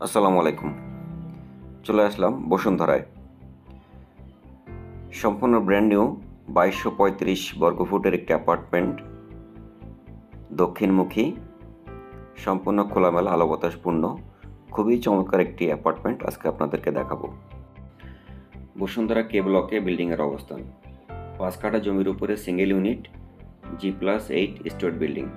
আসসালামু আলাইকুম। চলে আসলাম বসুন্ধরায়। সম্পূর্ণ ব্র্যান্ড নিউ 2235 বর্গফুটের একটি অ্যাপার্টমেন্ট, দক্ষিণমুখী, সম্পূর্ণ খোলামেলা আলো বাতাসপূর্ণ, খুবই চমৎকার একটি অ্যাপার্টমেন্ট আজকে আপনাদেরকে দেখাবো। বসুন্ধরা কে ব্লকে বিল্ডিংয়ের অবস্থান। 5 কাঠা জমির উপরে single unit G+8 storeyed building.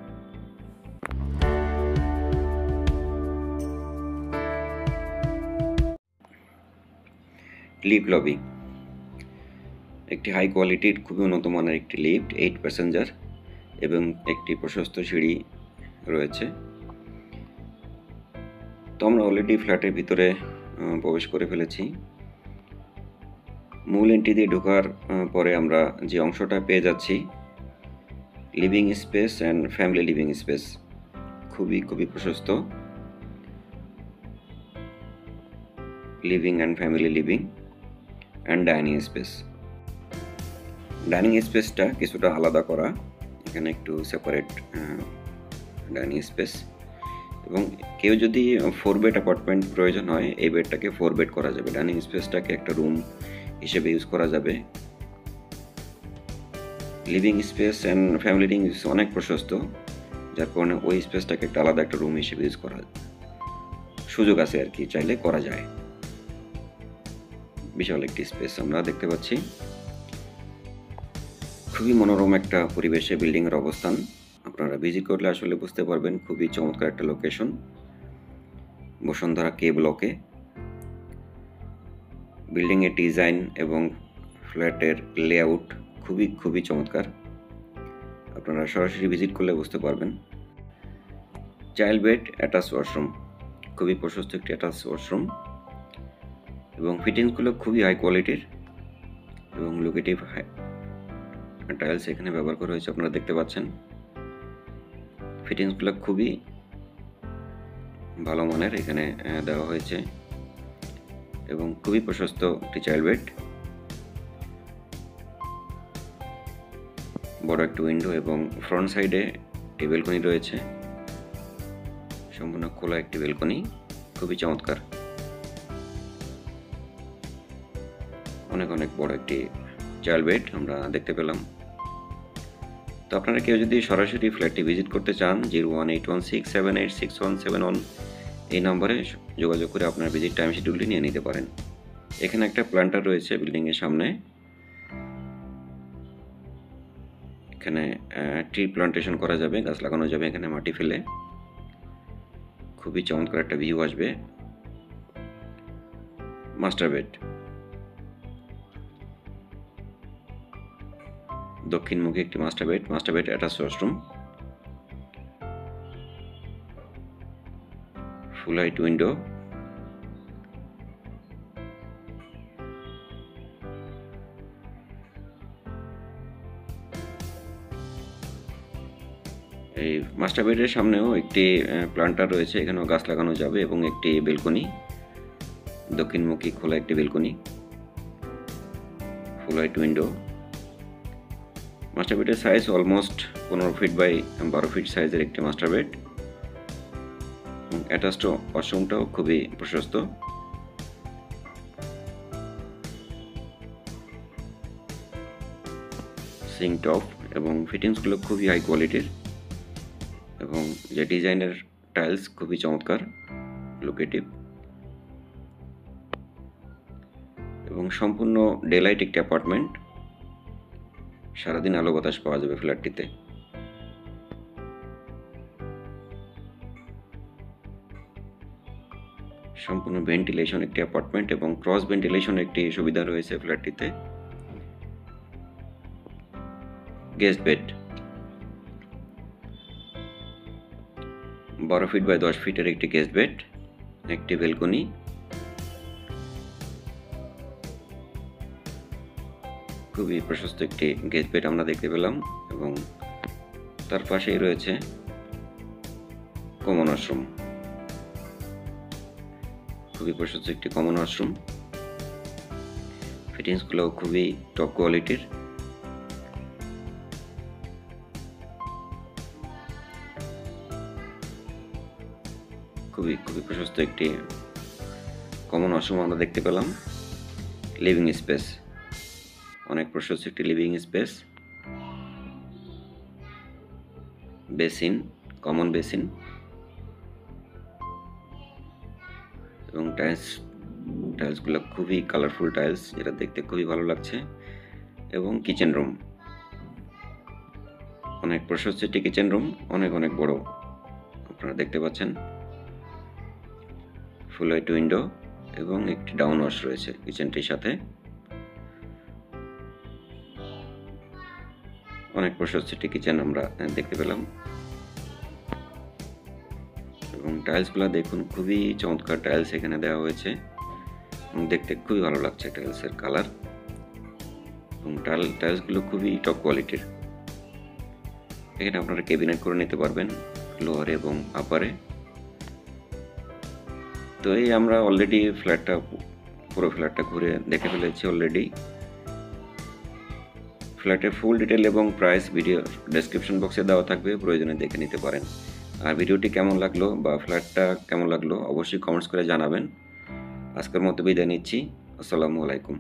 Lift lobby, একটি হাই কোয়ালিটির খুবই উন্নত মানের একটি লিফট 8 প্যাসেঞ্জার এবং একটি প্রশস্ত সিঁড়ি রয়েছে। তো আমরা অলরেডি ফ্ল্যাটের ভিতরে প্রবেশ করে ফেলেছি। মূল এন্ট্রি দিয়ে ঢোকার পরে আমরা যে অংশটা পেয়ে যাচ্ছি, living space and family living space, খুবই প্রশস্ত living and family living and dining space. Dining স্পেসটা কিছুটা আলাদা করা, এখানে একটু সেপারেট ডাইনিং স্পেস, এবং কেউ যদি 4 বেড অ্যাপার্টমেন্ট প্রয়োজন হয় এই বেডটাকে 4 বেড করা যাবে। ডাইনিং স্পেসটাকে একটা রুম হিসেবে ইউজ করা যাবে। Living space and family living space অনেক প্রশস্ত, যার কারণে ওই স্পেসটাকে একটা আলাদা একটা রুম হিসেবে ইউজ করা সুযোগ আছে আর কি, চাইলে করা যায়। বিশাল একটি স্পেস আমরা দেখতে পাচ্ছি। খুবই মনোরম একটা পরিবেশে বিল্ডিংয়ের অবস্থান। আপনারা ভিজিট করলে আসলে বুঝতে পারবেন, খুবই চমৎকার একটা লোকেশন বসুন্ধরা কে ব্লকে। বিল্ডিংয়ের ডিজাইন এবং ফ্ল্যাটের লেআউট খুবই চমৎকার, আপনারা সরাসরি ভিজিট করলে বুঝতে পারবেন। চাইল্ড বেড, অ্যাটাচ ওয়াশরুম, খুবই প্রশস্ত একটি অ্যাটাচ ওয়াশরুম এবং ফিটিংসগুলো খুবই হাই কোয়ালিটির এবং লোকেটিভ টাইলস এখানে ব্যবহার করা হয়েছে, আপনারা দেখতে পাচ্ছেন। ফিটিংসগুলো খুবই ভালো মানের এখানে দেওয়া হয়েছে এবং খুবই প্রশস্ত একটি চাইল্ড বেড, বড় একটি উইন্ডো এবং ফ্রন্ট সাইডে একটি বেলকনি রয়েছে, সম্পূর্ণ খোলা একটি বেলকনি, খুবই চমৎকার। অনেক বড় একটি চাইল্ড বেড আমরা দেখতে পেলাম। তো আপনারা কেউ যদি সরাসরি ফ্ল্যাটটি ভিজিট করতে চান, 01816786171 এই নম্বরে যোগাযোগ করে আপনার ভিজিট টাইম শিডিউলটি নিয়ে নিতে পারেন। এখানে একটা প্ল্যান্টার রয়েছে বিল্ডিংয়ের সামনে, এখানে ট্রি প্লান্টেশন করা যাবে, গাছ লাগানো যাবে এখানে মাটি ফেলে, খুবই চমৎকার একটা ভিউ আসবে। মাস্টার বেড, দক্ষিণমুখী একটি মাস্টার বেড অ্যাটাচ ওয়াশরুম, ফুল হাইট উইন্ডো, এই মাস্টার বেডের সামনেও একটি প্লান্টার রয়েছে, এখানেও গাছ লাগানো যাবে এবং একটি বেলকনি, দক্ষিণমুখী খোলা একটি balcony, full height window. Master বেডের size almost 15 feet by 12 feet সাইজের একটি মাস্টার বেড। অ্যাটাচড ওয়াশরুমটাও খুবই প্রশস্ত। সিঙ্ক টপ এবং ফিটিংসগুলো খুবই হাই কোয়ালিটির এবং যে ডিজাইনের টাইলস খুবই চমৎকার, লোকেটিভ এবং সম্পূর্ণ ডেলাইট একটি অ্যাপার্টমেন্ট, সারাদিন আলো বাতাস পাওয়া যাবে ফ্ল্যাটটিতে। সম্পূর্ণ ভেন্টিলেশন একটি অ্যাপার্টমেন্ট এবং ক্রস ভেন্টিলেশন একটি সুবিধা রয়েছে ফ্ল্যাটটিতে। গেস্ট বেড, 12 ফিট বাই 10 ফিটের একটি গেস্ট বেড, একটি বেলকনি, খুবই প্রশস্ত একটি গেস্ট বেড আমরা দেখতে পেলাম এবং তার পাশেই রয়েছে কমন ওয়াশরুম, খুবই প্রশস্ত একটি কমন ওয়াশরুম। ফিটিংসগুলো খুবই টপ কোয়ালিটির, খুবই প্রশস্ত একটি কমন ওয়াশরুম আমরা দেখতে পেলাম। লিভিং স্পেস, অনেক প্রশস্ত একটি living space. Basin, common basin এবং টাইলসগুলো খুবই কালারফুল টাইলস, যেটা দেখতে খুবই ভালো লাগছে। এবং কিচেন রুম, অনেক প্রশস্ত একটি কিচেন রুম, অনেক অনেক বড় আপনারা দেখতে পাচ্ছেন। ফুল হাইট উইন্ডো এবং একটি ডাউন ওয়াশ রয়েছে কিচেনটির সাথে। অনেক প্রশস্ত একটি কিচেন আমরা দেখতে পেলাম। এবং টাইলসগুলো দেখুন, খুবই চমৎকার টাইলস এখানে দেওয়া হয়েছে এবং দেখতে খুবই ভালো লাগছে টাইলসের কালার। এবং টাইলসগুলো খুবই টপ কোয়ালিটির। এখানে আপনারা ক্যাবিনেট করে নিতে পারবেন লোয়ারে এবং আপারে। তো এই আমরা অলরেডি পুরো ফ্ল্যাটটা ঘুরে দেখে ফেলেছি অলরেডি। ফ্ল্যাটের ফুল ডিটেল এবং প্রাইস ভিডিও ডেসক্রিপশন বক্সে দেওয়া থাকবে, প্রয়োজনে দেখে নিতে পারেন। আর ভিডিওটি কেমন লাগলো বা ফ্ল্যাটটা কেমন লাগলো অবশ্যই কমেন্টস করে জানাবেন। আজকের মতো বিদায় নিচ্ছি। আসসালামু আলাইকুম।